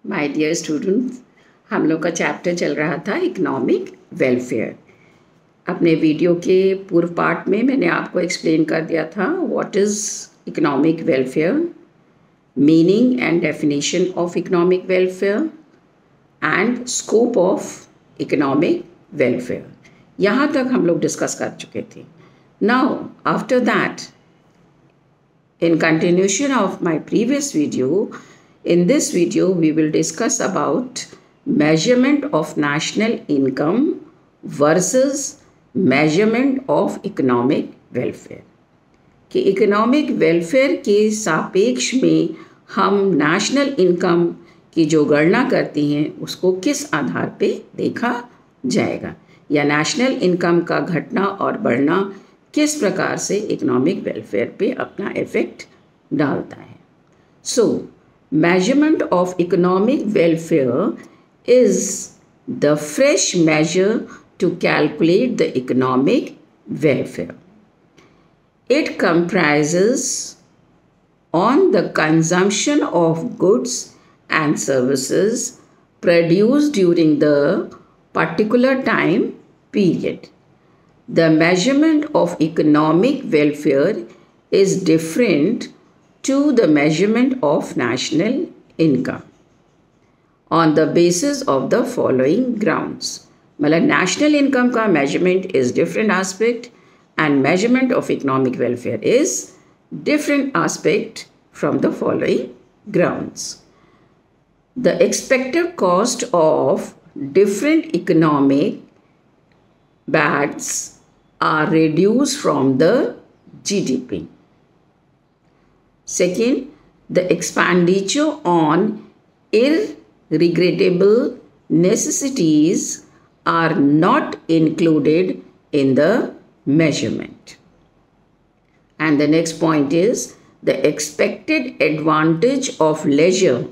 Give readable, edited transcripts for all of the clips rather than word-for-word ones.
My dear students, हम लोग का चैप्टर चल रहा था इकोनॉमिक वेलफेयर। अपने वीडियो के पूर्व पार्ट में मैंने आपको एक्सप्लेन कर दिया था what is economic welfare, meaning and definition of economic welfare and scope of economic welfare. यहाँ तक हम लोग डिस्कस कर चुके थे। Now after that, in continuation of my previous video, in this video we will discuss about measurement of national income versus measurement of economic welfare। कि economic welfare के सापेक्ष में हम नेशनल इनकम की जो गणना करते हैं उसको किस आधार पे देखा जाएगा, या नेशनल इनकम का घटना और बढ़ना किस प्रकार से इकोनॉमिक वेलफेयर पे अपना इफेक्ट डालता है। So measurement of economic welfare is the fresh measure to calculate the economic welfare. It comprises on the consumption of goods and services produced during the particular time period. The measurement of economic welfare is different to the measurement of national income on the basis of the following grounds। मतलब national income का measurement is different aspect and measurement of economic welfare is different aspect from the following grounds। The expected cost of different economic bags are reduced from the GDP। Second, the expenditure on irregrettable necessities are not included in the measurement। And the next point is the expected advantage of leisure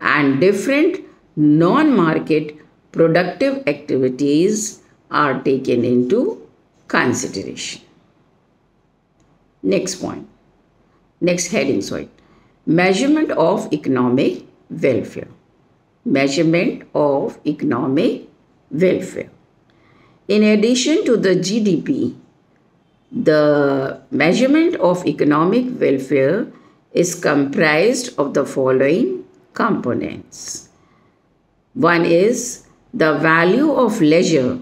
and different non-market productive activities are taken into consideration। Next point, next heading, measurement of economic welfare। Measurement of economic welfare. In addition to the GDP, the measurement of economic welfare is comprised of the following components. One is the value of leisure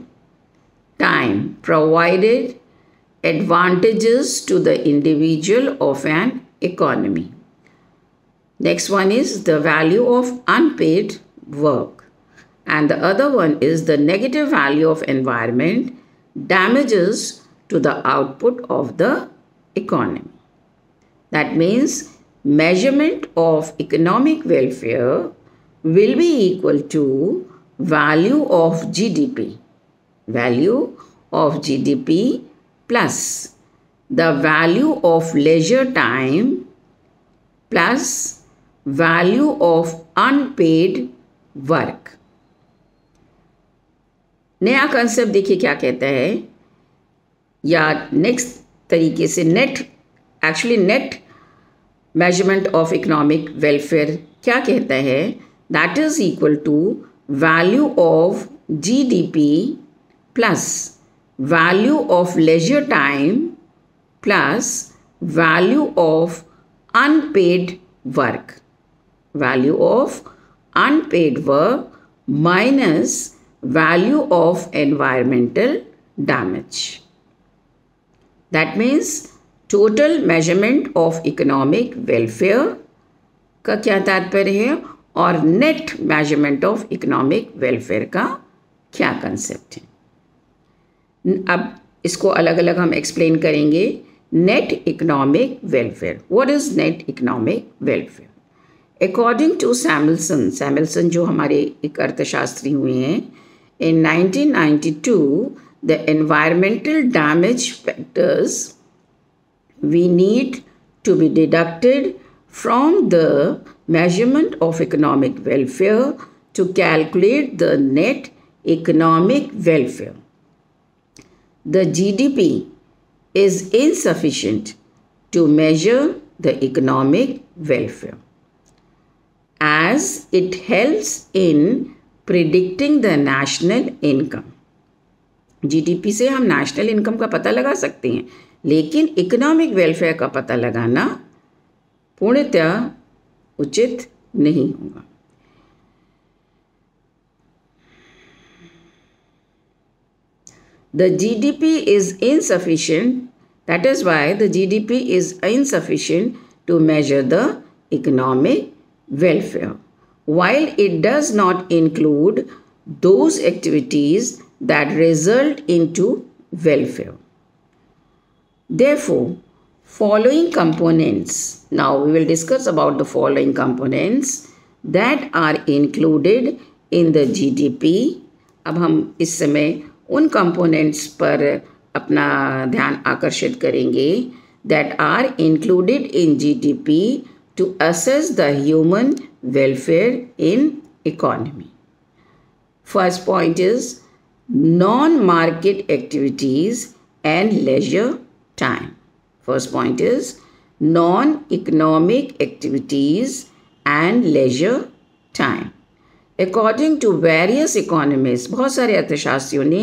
time provided advantages to the individual of an economy. Next one is the value of unpaid work, and the other one is the negative value of environment damages to the output of the economy। That means measurement of economic welfare will be equal to value of GDP, value of GDP plus the value of leisure time plus value of unpaid work। नया concept देखिए क्या कहता है, या next तरीके से net measurement of economic welfare क्या कहता है, that is equal to value of GDP plus value of leisure time plus value of unpaid work, value of unpaid work minus value of environmental damage। That means total measurement of economic welfare का क्या तात्पर्य है और net measurement of economic welfare का क्या concept है। अब इसको अलग अलग हम एक्सप्लेन करेंगे। Net economic welfare, what is net economic welfare? According to Samuelson जो हमारे एक अर्थशास्त्री हुए हैं, in 1992 the environmental damage factors we need to be deducted from the measurement of economic welfare to calculate the net economic welfare. The GDP is insufficient to measure the economic welfare, as it helps in predicting the national income. GDP से हम national income का पता लगा सकते हैं, लेकिन economic welfare का पता लगाना पूर्णतः उचित नहीं होगा. The GDP is insufficient. That is why the GDP is insufficient to measure the economic welfare, while it does not include those activities that result into welfare. Therefore, following components, now we will discuss about the following components that are included in the GDP. अब हम इस समय उन components पर अपना ध्यान आकर्षित करेंगे that are included in GDP to assess the human welfare in economy. First point is non-market activities and leisure time. First point is non-economic activities and leisure time. According to various economists, बहुत सारे अर्थशास्त्रियों ने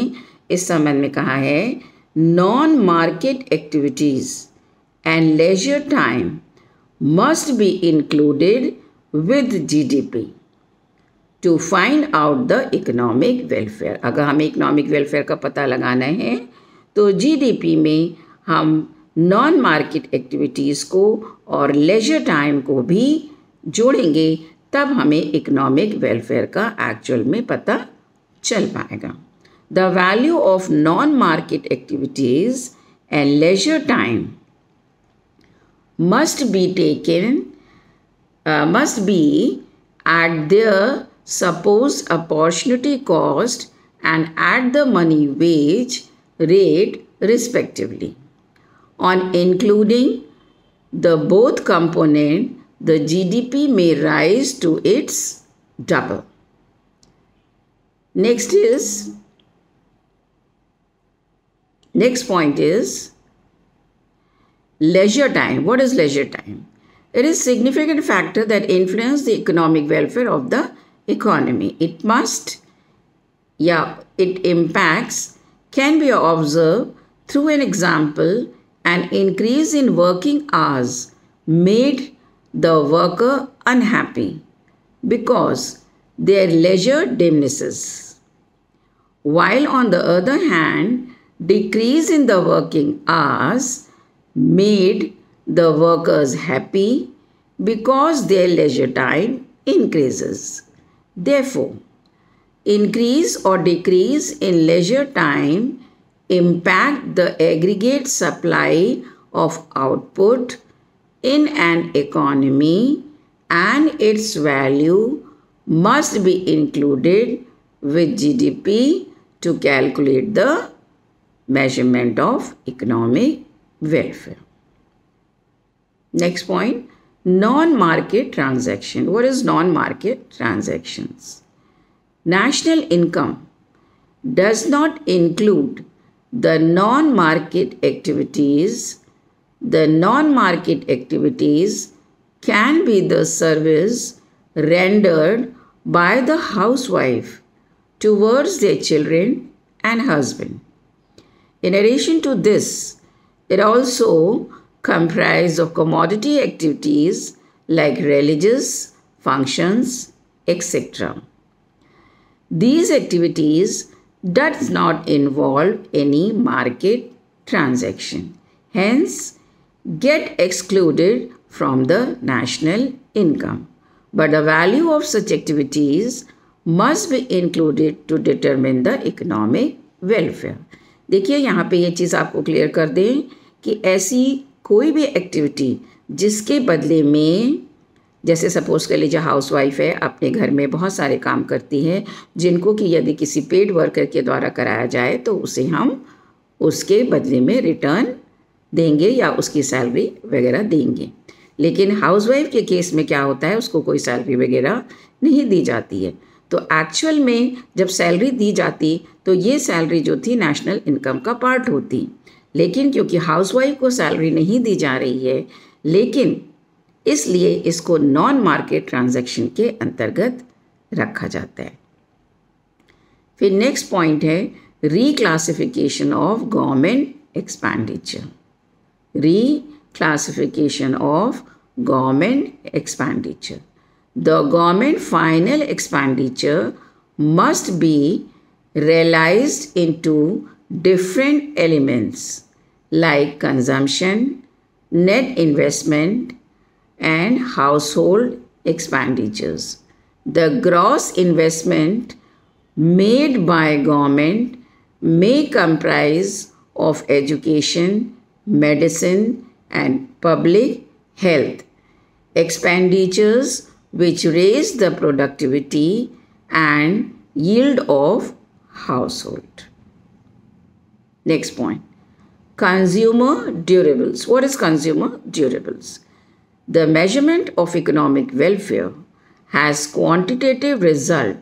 इस संबंध में कहा है non-market activities and leisure time must be included with GDP to find out the economic welfare. अगर हमें economic welfare का पता लगाना है तो GDP में हम नॉन मार्केट एक्टिविटीज़ को और लेजर टाइम को भी जोड़ेंगे, तब हमें इकोनॉमिक वेलफेयर का एक्चुअल में पता चल पाएगा. The value of non market activities and leisure time must be at their supposed opportunity cost and at the money wage rate respectively. On including the both component, the GDP may rise to its double. Next point is leisure time. What is leisure time? It is a significant factor that influences the economic welfare of the economy. It impacts can be observed through an example. An increase in working hours made the worker unhappy because their leisure diminishes, while on the other hand, decrease in the working hours made the workers happy because their leisure time increases. Therefore, increase or decrease in leisure time impact the aggregate supply of output in an economy, and its value must be included with GDP to calculate the measurement of economic welfare. Next point, non-market transaction. What is non-market transactions? National income does not include the non-market activities. The non-market activities can be the service rendered by the housewife towards their children and husband. In addition to this, it also comprises of commodity activities like religious functions, etc. These activities does not involve any market transaction, hence get excluded from the national income. But the value of such activities must be included to determine the economic welfare. देखिए यहाँ पे ये चीज़ आपको clear कर दें कि ऐसी कोई भी एक्टिविटी जिसके बदले में, जैसे सपोज कर लीजिए हाउसवाइफ है, अपने घर में बहुत सारे काम करती है जिनको कि यदि किसी पेड वर्कर के द्वारा कराया जाए तो उसे हम उसके बदले में रिटर्न देंगे या उसकी सैलरी वगैरह देंगे. लेकिन हाउसवाइफ के केस में क्या होता है, उसको कोई सैलरी वगैरह नहीं दी जाती है. तो एक्चुअल में जब सैलरी दी जाती तो ये सैलरी जो थी नेशनल इनकम का पार्ट होती. लेकिन क्योंकि हाउसवाइफ को सैलरी नहीं दी जा रही है, लेकिन इसलिए इसको नॉन मार्केट ट्रांजैक्शन के अंतर्गत रखा जाता है। फिर नेक्स्ट पॉइंट है reclassification of government expenditure. Reclassification of government expenditure. The government final expenditure must be realized into different elements like consumption, net investment, and household expenditures. The gross investment made by government may comprise of education, medicine, and public health expenditures which raise the productivity and yield of household. Next point, consumer durables. What is consumer durables? The measurement of economic welfare has quantitative result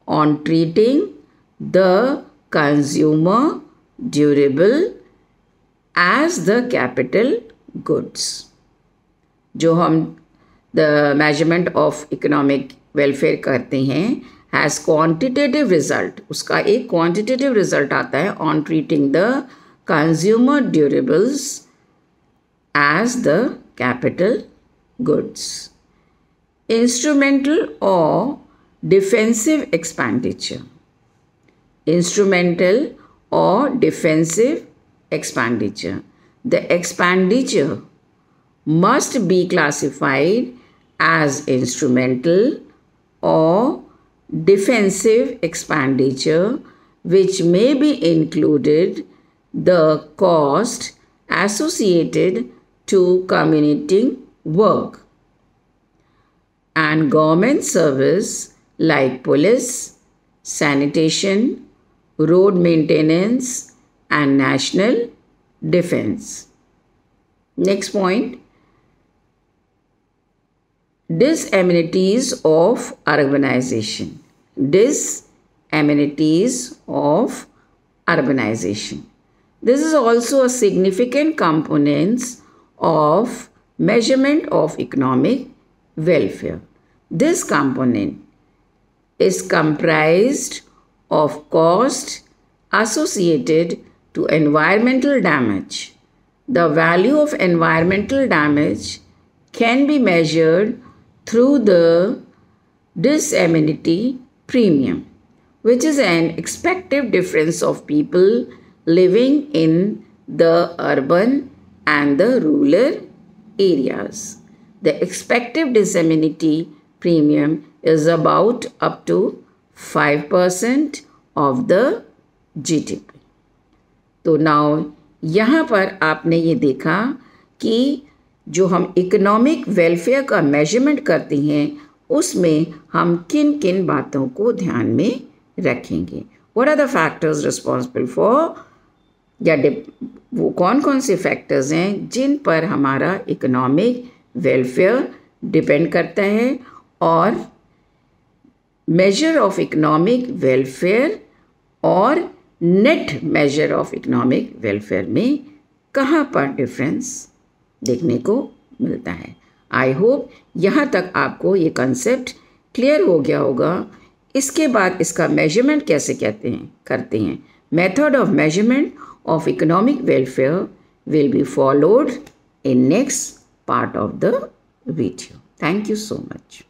on treating the consumer durable as the capital goods. जो हम the measurement of economic welfare करते हैं has quantitative result, उसका एक quantitative result आता है on treating the consumer durables as the capital goods. Instrumental or defensive expenditure. Instrumental or defensive expenditure. The expenditure must be classified as instrumental or defensive expenditure, which may be included the cost associated to community work and government service like police, sanitation, road maintenance, and national defense. Next point, disamenities of urbanization. Disamenities of urbanization. This is also a significant component of measurement of economic welfare. This component is comprised of cost associated to environmental damage. The value of environmental damage can be measured through the disamenity premium, which is an expected difference of people living in the urban and the rural areas. The expected disamenity premium is about up to 5% of the GDP. तो now यहाँ पर आपने ये देखा कि जो हम economic welfare का मेजरमेंट करते हैं उसमें हम किन किन बातों को ध्यान में रखेंगे. What are the factors responsible for, या वो कौन कौन से फैक्टर्स हैं जिन पर हमारा इकोनॉमिक वेलफेयर डिपेंड करता है, और मेजर ऑफ इकोनॉमिक वेलफेयर और net measure of economic welfare में कहाँ पर डिफरेंस देखने को मिलता है. आई होप यहाँ तक आपको ये कंसेप्ट क्लियर हो गया होगा. इसके बाद इसका मेजरमेंट कैसे करते हैं. Method of measurement of economic welfare will be followed in next part of the video. Thank you so much.